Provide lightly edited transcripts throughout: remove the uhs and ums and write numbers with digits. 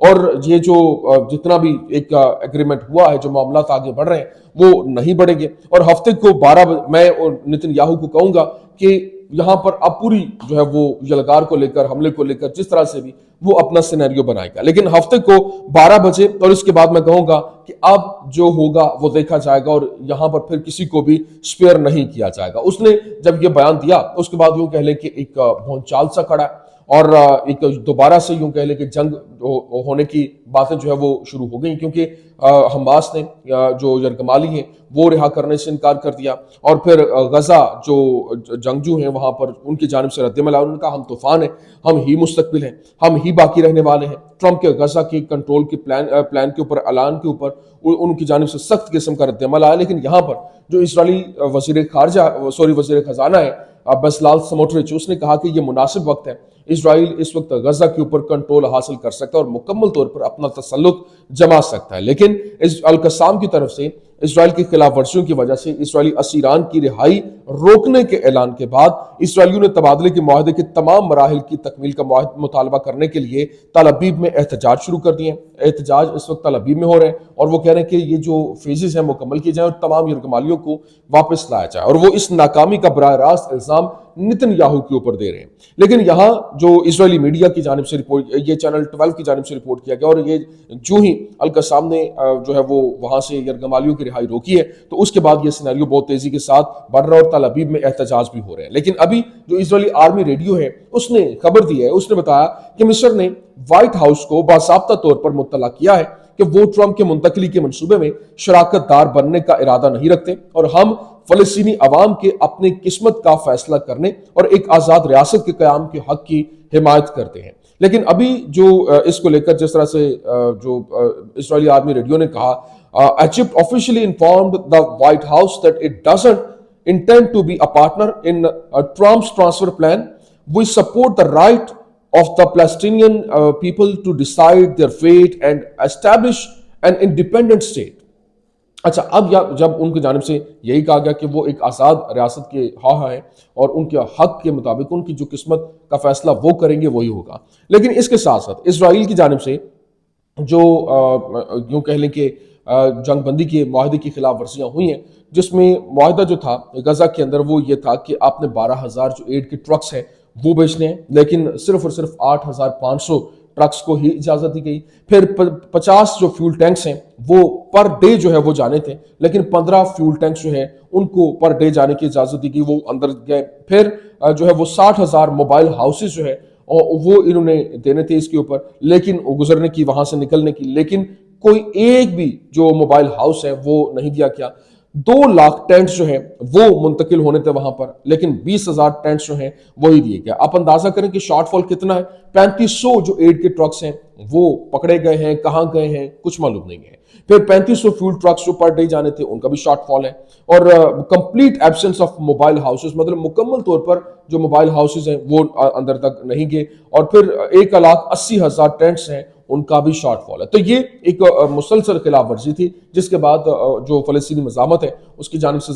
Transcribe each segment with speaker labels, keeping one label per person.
Speaker 1: اور یہ جو جتنا بھی ایک ایگریمنٹ ہوا ہے، جو معاملات آگے بڑھ رہے ہیں وہ نہیں بڑھیں گے. اور ہفتے کو 12 میں نتن یاہو کو کہوں گا کہ یہاں پر اب پوری جو ہے وہ یلغار کو لے کر، حملے کو لے کر جس طرح سے بھی وہ اپنا سینیریو بنائے گا. لیکن ہفتے کو 12 بجے اور اس کے بعد میں کہوں گا کہ اب جو ہوگا وہ دیکھا جائے گا، اور یہاں پر پھر کسی کو بھی سپیئر نہیں کیا جائے گا. اس نے جب یہ بیان دیا اس کے بعد یوں کہہ لیں کہ ایک بھون چال سا کھڑا ہے، اور ایک دوبارہ سے یوں کہہ لیں کہ جنگ ہونے کی باتیں جو ہے وہ شروع ہو گئیں، کیونکہ حماس نے جو یرغمالی ہیں وہ رہا کرنے سے انکار کر دیا، اور پھر غزہ جو جنگجو ہیں وہاں پر ان کی جانب سے رد عمل آیا. انہوں نے کہا ہم طوفان ہیں، ہم ہی مستقبل ہیں، ہم ہی باقی رہنے والے ہیں. ٹرمپ کے غزہ کی کنٹرول کے پلان کے اوپر، اعلان کے اوپر ان کی جانب سے سخت قسم کا رد عمل آیا. لیکن یہاں پر جو اسرائیلی وزیر خزانہ ہے بسلال سموٹرچ، اس نے کہا کہ یہ مناسب وقت ہے، اسرائیل اس وقت غزہ کے اوپر کنٹرول حاصل کر سکتا ہے اور مکمل طور پر اپنا تسلط جما سکتا ہے. لیکن القسام کی طرف سے اسرائیل کی خلاف ورزیوں کی وجہ سے اسرائیلی اسیران کی رہائی روکنے کے اعلان کے بعد اسرائیلیوں نے تبادلے کے معاہدے کے تمام مراحل کی تکمیل کا مطالبہ کرنے کے لیے تل ابیب میں احتجاج شروع کر دیے ہیں. احتجاج اس وقت تل ابیب میں ہو رہے ہیں اور وہ کہہ رہے ہیں کہ یہ جو فیزز ہیں مکمل کیے جائیں اور تمام یرغمالیوں کو واپس لایا جائے، اور وہ اس ناکامی کا براہ راست الزام نتن یاہو کے اوپر دے رہے ہیں. لیکن یہاں جو اسرائیلی میڈیا کی جانب سے رپورٹ، یہ چینل 12 کی جانب سے رپورٹ کیا گیا، اور یہ جو ہی القسام نے جو ہے وہ وہاں سے یرغمالیوں کی رہائی روکی ہے تو اس کے بعد یہ سیناریو بہت تیزی کے ساتھ بڑھ رہا ہے اور تل ابیب میں احتجاج بھی ہو رہے ہیں. لیکن ابھی جو اسرائیلی آرمی ریڈیو ہے اس نے خبر دی ہے، اس نے بتایا کہ مصر نے وائٹ ہاؤس کو باضابطہ طور پر مطلع کیا ہے کہ وہ ٹرمپ کے منتقلی کے منصوبے میں شراکت دار بننے کا ارادہ نہیں رکھتے، اور ہم فلسطینی عوام کے اپنی قسمت کا فیصلہ کرنے اور ایک آزاد ریاست کے قیام کے حق کی حمایت کرتے ہیں. لیکن ابھی جو اس کو لے کر جس طرح سے جو اسرائیلی آرمی ریڈیو نے کہا، Egypt officially informed the White House that it doesn't intend to be a partner in Trump's transfer plan. We support the right of the Palestinian people to decide their fate and establish an independent state. اچھا، اب جب ان کی جانب سے یہی کہا گیا کہ وہ ایک آزاد ریاست کے خواہاں ہیں اور ان کے حق کے مطابق ان کی جو قسمت کا فیصلہ وہ کریں گے وہی ہوگا. لیکن اس کے ساتھ ساتھ اسرائیل کی جانب سے جو یوں کہہ لیں کہ جنگ بندی کے معاہدے کی خلاف ورزیاں ہوئی ہیں، جس میں معاہدہ جو تھا غزہ کے اندر وہ یہ تھا کہ آپ نے 12,000 جو ایڈ کے ٹرکس ہیں وہ بیچنے ہیں، لیکن صرف اور صرف 8,500 ٹرکس کو ہی اجازت دی گئی. پھر 50 جو فیول ٹینکس ہیں وہ پر ڈے جو ہے وہ جانے تھے، لیکن 15 فیول ٹینکس جو ہیں ان کو پر ڈے جانے کی اجازت دی گئی، وہ اندر گئے. پھر جو ہے وہ 60,000 موبائل ہاؤسز جو ہے وہ انہوں نے دینے تھے اس کے اوپر، لیکن وہ گزرنے کی، وہاں سے نکلنے کی، لیکن کوئی ایک بھی جو موبائل ہاؤس ہے وہ نہیں دیا گیا. 2 لاکھ ٹینٹس جو ہیں وہ منتقل ہونے تھے وہاں پر، لیکن 20,000 ٹینٹس جو ہیں وہی دیے گئے. آپ اندازہ کریں کہ شارٹ فال کتنا ہے. 3500 جو ایڈ کے ٹرکس ہیں وہ پکڑے گئے ہیں، کہاں گئے ہیں کچھ معلوم نہیں ہے. پھر 3500 فیول ٹرکس جو پر ڈے جانے تھے ان کا بھی شارٹ فال ہے. اور complete absence of mobile houses, مطلب مکمل طور پر جو موبائل ہاؤسز ہیں وہ اندر تک نہیں گئے. اور پھر 1,80,000 ٹینٹس ہیں ان کا بھی شارٹ فال ہے. تو یہ ایک مسلسل خلاف ورزی تھی، جس کے بعد جو فلسطینی مزاحمت ہے اس کی جانب سے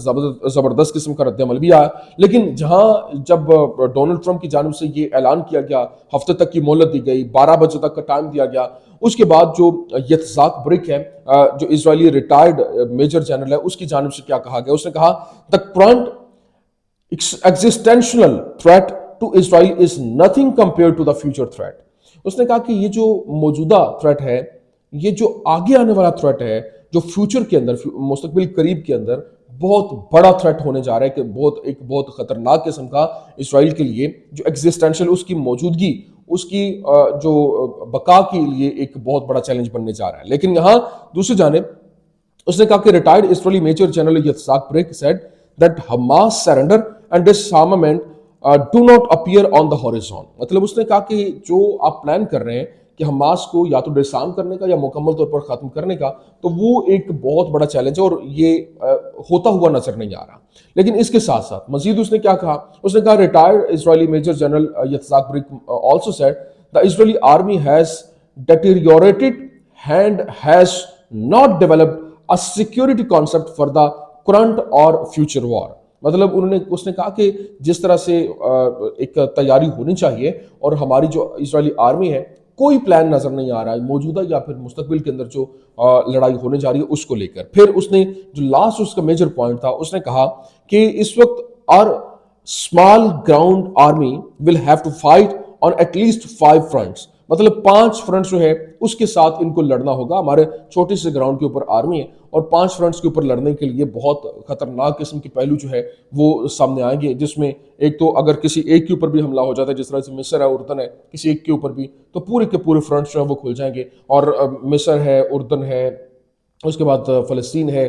Speaker 1: زبردست قسم کا رد عمل بھی آیا. لیکن جب ڈونلڈ ٹرمپ کی جانب سے یہ اعلان کیا گیا، ہفتے تک کی مہلت دی گئی، 12 بجے تک کا ٹائم دیا گیا، اس کے بعد جو یتزاک برک ہے جو اسرائیلی ریٹائرڈ میجر جنرل ہے اس کی جانب سے کیا کہا گیا، اس نے کہا the current existential threat to Israel is nothing compared to the future threat. اس نے کہا کہ یہ جو موجودہ تھریٹ ہے، یہ جو آگے آنے والا تھریٹ ہے، جو فیوچر کے اندر، مستقبل قریب کے اندر بہت بڑا تھریٹ ہونے جا رہا ہے، کہ ایک بہت خطرناک قسم کا اسرائیل کے لیے جو ایگزسٹینشل، اس کی موجودگی، اس کی جو بقا کے لیے ایک بہت بڑا چیلنج بننے جا رہا ہے. لیکن یہاں دوسری جانب اس نے کہا کہ retired Israeli major general Yitzhak Brik said that Hamas surrender and disarmament do not appear on the horizon. مطلب اس نے کہا کہ جو آپ پلان کر رہے ہیں کہ حماس کو یا تو ڈسارم کرنے کا یا مکمل طور پر ختم کرنے کا، تو وہ ایک بہت بڑا چیلنج ہے اور یہ ہوتا ہوا نظر نہیں آ رہا. لیکن اس کے ساتھ ساتھ مزید اس نے کیا کہا، اس نے کہا retired Israeli major general Yitzhak Brik also said the Israeli army has deteriorated and has not developed a security concept for the current or future war. مطلب اس نے کہا کہ جس طرح سے ایک تیاری ہونی چاہیے اور ہماری جو اسرائیلی آرمی ہے کوئی پلان نظر نہیں آ رہا ہے موجودہ یا پھر مستقبل کے اندر جو لڑائی ہونے جا رہی ہے اس کو لے کر. پھر اس نے جو لاسٹ اس کا میجر پوائنٹ تھا، اس نے کہا کہ اس وقت اور small ground army will have to fight on at least 5 fronts, مطلب 5 فرنٹ جو ہے اس کے ساتھ ان کو لڑنا ہوگا. ہمارے چھوٹے سے گراؤنڈ کے اوپر آرمی ہے اور 5 فرنٹس کے اوپر لڑنے کے لیے بہت خطرناک قسم کے پہلو جو ہے وہ سامنے آئیں گے، جس میں ایک تو اگر کسی ایک کے اوپر بھی حملہ ہو جاتا ہے، جس طرح سے مصر ہے، اردن ہے، کسی ایک کے اوپر بھی، تو پورے کے پورے فرنٹس جو ہیں وہ کھل جائیں گے. اور مصر ہے، اردن ہے، اس کے بعد فلسطین ہے،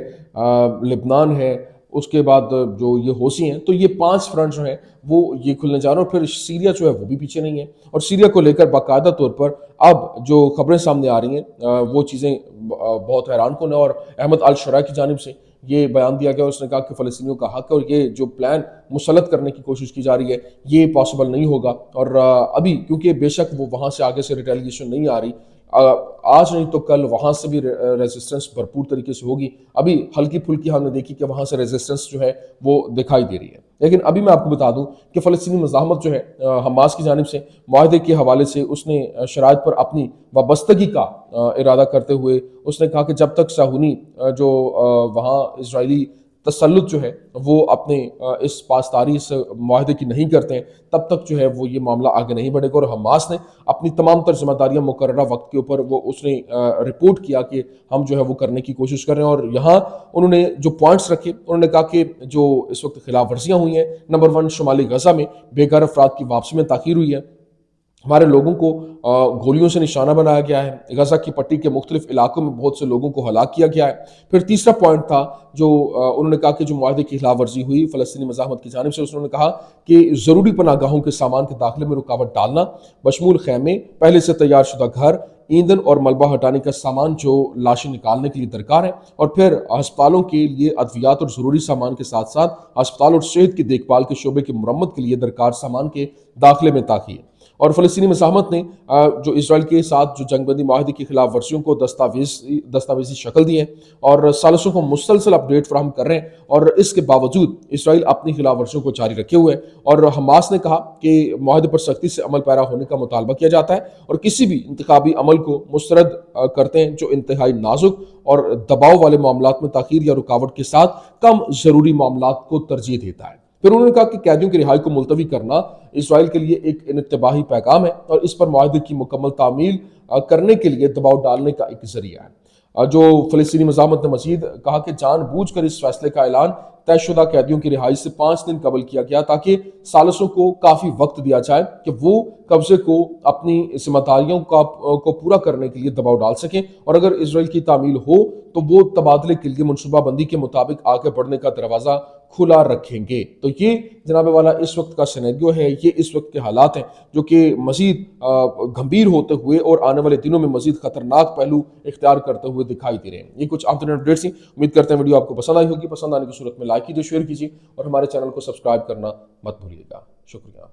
Speaker 1: لبنان ہے، اس کے بعد جو یہ حوثی ہیں، تو یہ 5 فرنٹ جو ہیں وہ یہ کھلنے جا رہے ہیں. اور پھر سیریا جو ہے وہ بھی پیچھے نہیں ہے، اور سیریا کو لے کر باقاعدہ طور پر اب جو خبریں سامنے آ رہی ہیں وہ چیزیں بہت حیران کن ہیں. اور احمد الشرع کی جانب سے یہ بیان دیا گیا، اس نے کہا کہ فلسطینیوں کا حق ہے اور یہ جو پلان مسلط کرنے کی کوشش کی جا رہی ہے یہ پاسبل نہیں ہوگا. اور ابھی کیونکہ بے شک وہ وہاں سے آگے سے ریٹیلیشن نہیں آ رہی، آج نہیں تو کل وہاں سے بھی ریزسٹنس بھرپور طریقے سے ہوگی. ابھی ہلکی پھلکی ہم نے دیکھی کہ وہاں سے ریزسٹنس جو ہے وہ دکھائی دے رہی ہے. لیکن ابھی میں آپ کو بتا دوں کہ فلسطینی مزاحمت جو ہے حماس کی جانب سے معاہدے کے حوالے سے اس نے شرائط پر اپنی وابستگی کا ارادہ کرتے ہوئے اس نے کہا کہ جب تک صہیونی جو وہاں اسرائیلی تسلط جو ہے وہ اپنے اس پاسداری اس معاہدے کی نہیں کرتے ہیں، تب تک جو ہے وہ یہ معاملہ آگے نہیں بڑھے گا. اور حماس نے اپنی تمام تر ذمہ داریاں مقررہ وقت کے اوپر وہ اس نے رپورٹ کیا کہ ہم جو ہے وہ کرنے کی کوشش کر رہے ہیں. اور یہاں انہوں نے جو پوائنٹس رکھے، انہوں نے کہا کہ جو اس وقت خلاف ورزیاں ہوئی ہیں، نمبر 1 شمالی غزہ میں بے گھر افراد کی واپسی میں تاخیر ہوئی ہے، ہمارے لوگوں کو گولیوں سے نشانہ بنایا گیا ہے، غزہ کی پٹی کے مختلف علاقوں میں بہت سے لوگوں کو ہلاک کیا گیا ہے. پھر تیسرا پوائنٹ تھا جو انہوں نے کہا کہ جو معاہدے کی خلاف ورزی ہوئی فلسطینی مزاحمت کی جانب سے، انہوں نے کہا کہ ضروری پناہ گاہوں کے سامان کے داخلے میں رکاوٹ ڈالنا، بشمول خیمے، پہلے سے تیار شدہ گھر، ایندھن اور ملبہ ہٹانے کا سامان جو لاشیں نکالنے کے لیے درکار ہے، اور پھر ہسپتالوں کے لیے ادویات اور ضروری سامان کے ساتھ ساتھ ہسپتال اور صحت کی دیکھ بھال کے شعبے کی مرمت کے لیے درکار سامان کے داخلے میں تاخیر. اور فلسطینی مزاحمت نے جو اسرائیل کے ساتھ جو جنگ بندی معاہدے کی خلاف ورزیوں کو دستاویزی شکل دی ہے اور سالسوں کو مسلسل اپڈیٹ فراہم کر رہے ہیں، اور اس کے باوجود اسرائیل اپنی خلاف ورزیوں کو جاری رکھے ہوئے ہے. اور حماس نے کہا کہ معاہدے پر سختی سے عمل پیرا ہونے کا مطالبہ کیا جاتا ہے اور کسی بھی انتخابی عمل کو مسترد کرتے ہیں جو انتہائی نازک اور دباؤ والے معاملات میں تاخیر یا رکاوٹ کے ساتھ کم ضروری معاملات کو ترجیح دیتا ہے. پھر انہوں نے کہا کہ قیدیوں کی رہائی کو ملتوی کرنا اسرائیل کے لیے ایک انتباہی پیغام ہے اور اس پر معاہدے کی مکمل تعمیل کرنے کے لیے دباؤ ڈالنے کا ایک ذریعہ ہے. جو فلسطینی مزاحمت نے مزید کہا کہ جان بوجھ کر اس فیصلے کا اعلان طے شدہ قیدیوں کی رہائی سے 5 دن قبل کیا گیا تاکہ ثالثوں کو کافی وقت دیا جائے کہ وہ قبضے کو اپنی ذمہ داریوں کو پورا کرنے کے لیے دباؤ ڈال سکیں، اور اگر اسرائیل کی تعمیل ہو تو وہ تبادلے کے لیے منصوبہ بندی کے مطابق آگے بڑھنے کا دروازہ کھلا رکھیں گے. تو یہ جناب والا اس وقت کا سینیریو ہے، یہ اس وقت کے حالات ہیں جو کہ مزید گھمبیر ہوتے ہوئے اور آنے والے دنوں میں مزید خطرناک پہلو اختیار کرتے ہوئے دکھائی دے رہے ہیں. یہ کچھ عام ترین اپڈیٹس ہیں، امید کرتے ہیں ویڈیو آپ کو پسند آئی ہوگی. پسند آنے کی صورت میں لائک کیجیے، شیئر کیجیے اور ہمارے چینل کو سبسکرائب کرنا مت بھولیے گا. شکریہ.